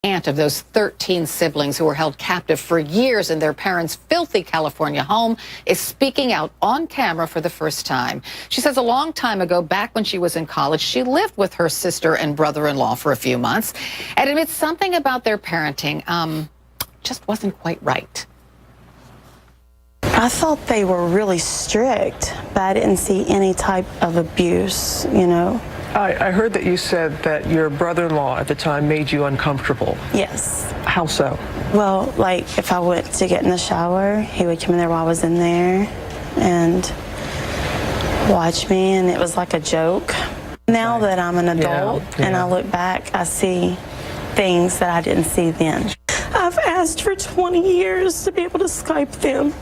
aunt of those 13 siblings who were held captive for years in their parents' filthy California home is speaking out on camera for the first time. She says a long time ago, back when she was in college, she lived with her sister and brother-in-law for a few months and admits something about their parenting just wasn't quite right. I thought they were really strict, but I didn't see any type of abuse, you know. I heard that you said that your brother-in-law at the time made you uncomfortable. Yes. How so? Well, like if I went to get in the shower, he would come in there while I was in there and watch me, and it was like a joke. Now that I'm an adult and I look back, I see things that I didn't see then. I've asked for 20 years to be able to Skype them.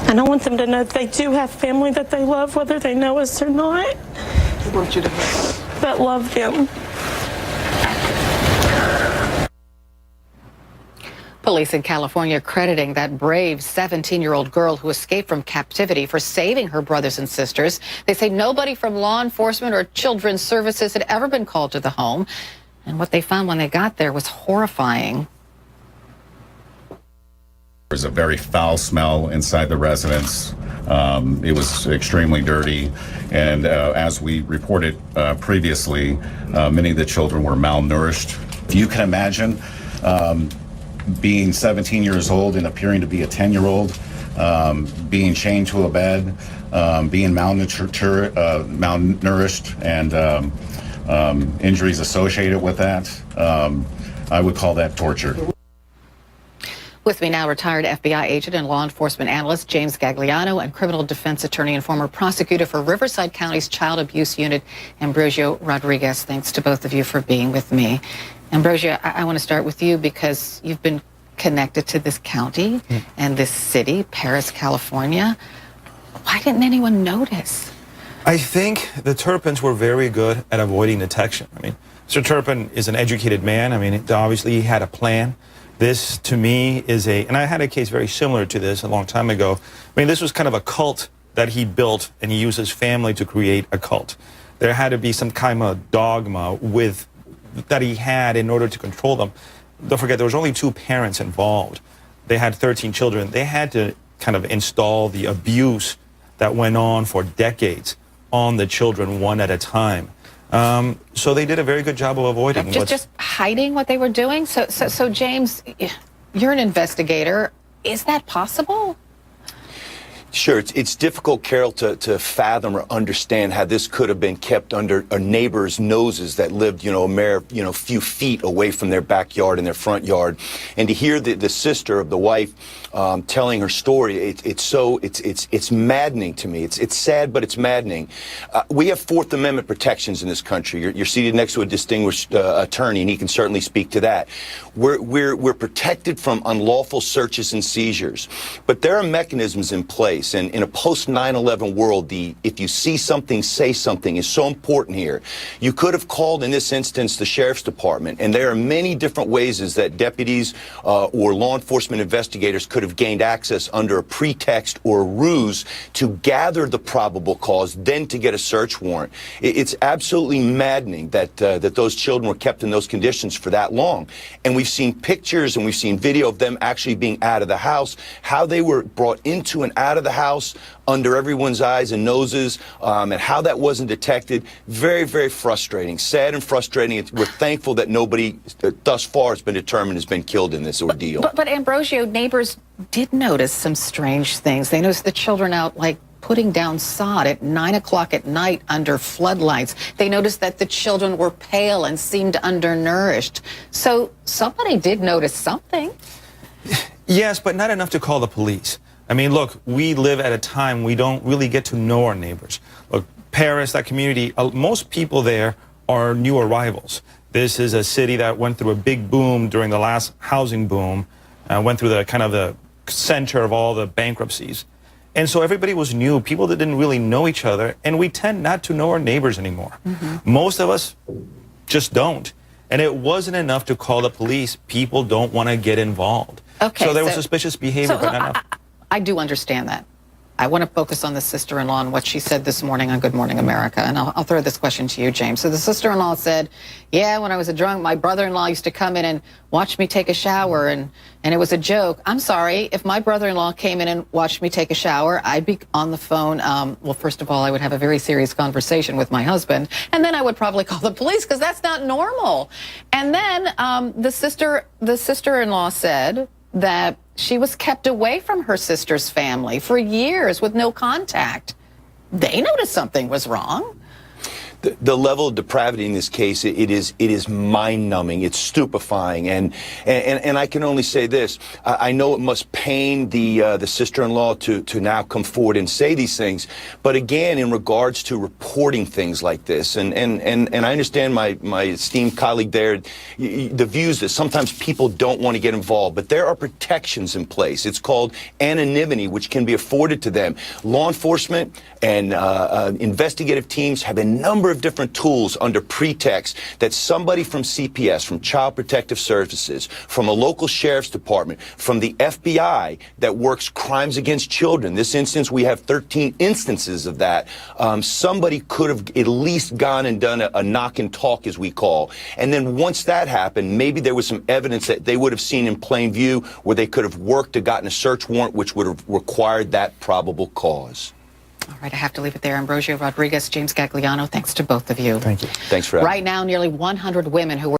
And I want them to know that they do have family that they love, whether they know us or not. I want you to have that love them. Police in California crediting that brave 17-year-old girl who escaped from captivity for saving her brothers and sisters. They say nobody from law enforcement or children's services had ever been called to the home. And what they found when they got there was horrifying. There was a very foul smell inside the residence. It was extremely dirty, and as we reported previously, many of the children were malnourished. If you can imagine being 17 years old and appearing to be a 10-year-old, being chained to a bed, being malnourished, and injuries associated with that, I would call that torture. With me now, retired FBI agent and law enforcement analyst James Gagliano and criminal defense attorney and former prosecutor for Riverside County's Child Abuse Unit, Ambrosio Rodriguez. Thanks to both of you for being with me. Ambrosio, I want to start with you because you've been connected to this county and this city, Paris, California. Why didn't anyone notice? I think the Turpins were very good at avoiding detection. I mean, Mr. Turpin is an educated man. I mean, obviously he had a plan. This, to me, is and I had a case very similar to this a long time ago. I mean, this was kind of a cult that he built, and he used his family to create a cult. There had to be some kind of dogma that he had in order to control them. Don't forget, there was only 2 parents involved. They had 13 children. They had to kind of install the abuse that went on for decades on the children one at a time. So they did a very good job of avoiding. Just hiding what they were doing? So James, you're an investigator. Is that possible? Sure. It's difficult, Carol, to fathom or understand how this could have been kept under a neighbor's noses that lived, a mere, few feet away from their backyard and their front yard. And to hear the sister of the wife telling her story, it's maddening to me. It's sad, but it's maddening. We have Fourth Amendment protections in this country. You're seated next to a distinguished attorney, and he can certainly speak to that. We're protected from unlawful searches and seizures, but there are mechanisms in place. And in a post-9/11 world, if you see something, say something is so important here. You could have called, in this instance, the sheriff's department, and there are many different ways that deputies or law enforcement investigators could have gained access under a pretext or a ruse to gather the probable cause, then to get a search warrant. It's absolutely maddening that those children were kept in those conditions for that long. And we've seen pictures and we've seen video of them actually being out of the house, how they were brought into and out of the house under everyone's eyes and noses, and how that wasn't detected. Very, very frustrating. Sad and frustrating. We're thankful that nobody thus far has been determined has been killed in this ordeal. But Ambrosio, neighbors did notice some strange things. They noticed the children out, like, putting down sod at 9 o'clock at night under floodlights. They noticed that the children were pale and seemed undernourished. So somebody did notice something. Yes, but not enough to call the police. I mean, look, we live at a time we don't really get to know our neighbors. Look, Paris, that community, most people there are new arrivals. This is a city that went through a big boom during the last housing boom, went through the kind of the center of all the bankruptcies. And so everybody was new, people that didn't really know each other, and we tend not to know our neighbors anymore. Most of us just don't. And it wasn't enough to call the police. People don't want to get involved. Okay, so there was suspicious behavior, but not enough. I do understand that. I want to focus on the sister-in-law and what she said this morning on Good Morning America. And I'll throw this question to you, James. So the sister-in-law said, yeah, when I was a drunk, my brother-in-law used to come in and watch me take a shower, and it was a joke. I'm sorry, if my brother-in-law came in and watched me take a shower, I'd be on the phone. Well, first of all, I would have a very serious conversation with my husband, and then I would probably call the police because that's not normal. And then the sister-in-law said that she was kept away from her sister's family for years with no contact. They noticed something was wrong. The level of depravity in this case, it is mind-numbing. It's stupefying, and I can only say this: I know it must pain the sister-in-law to now come forward and say these things. But again, in regards to reporting things like this, and I understand my esteemed colleague there, the views that sometimes people don't want to get involved, but there are protections in place. It's called anonymity, which can be afforded to them. Law enforcement and investigative teams have a number of different tools under pretext that somebody from CPS, from Child Protective Services, from a local sheriff's department, from the FBI that works crimes against children. This instance, we have 13 instances of that. Somebody could have at least gone and done a knock and talk, as we call. And then once that happened, maybe there was some evidence that they would have seen in plain view where they could have worked to gotten a search warrant, which would have required that probable cause. All right, I have to leave it there. Ambrosio Rodriguez, James Gagliano, thanks to both of you. Thank you. Thanks for having me. Right now, nearly 100 women who were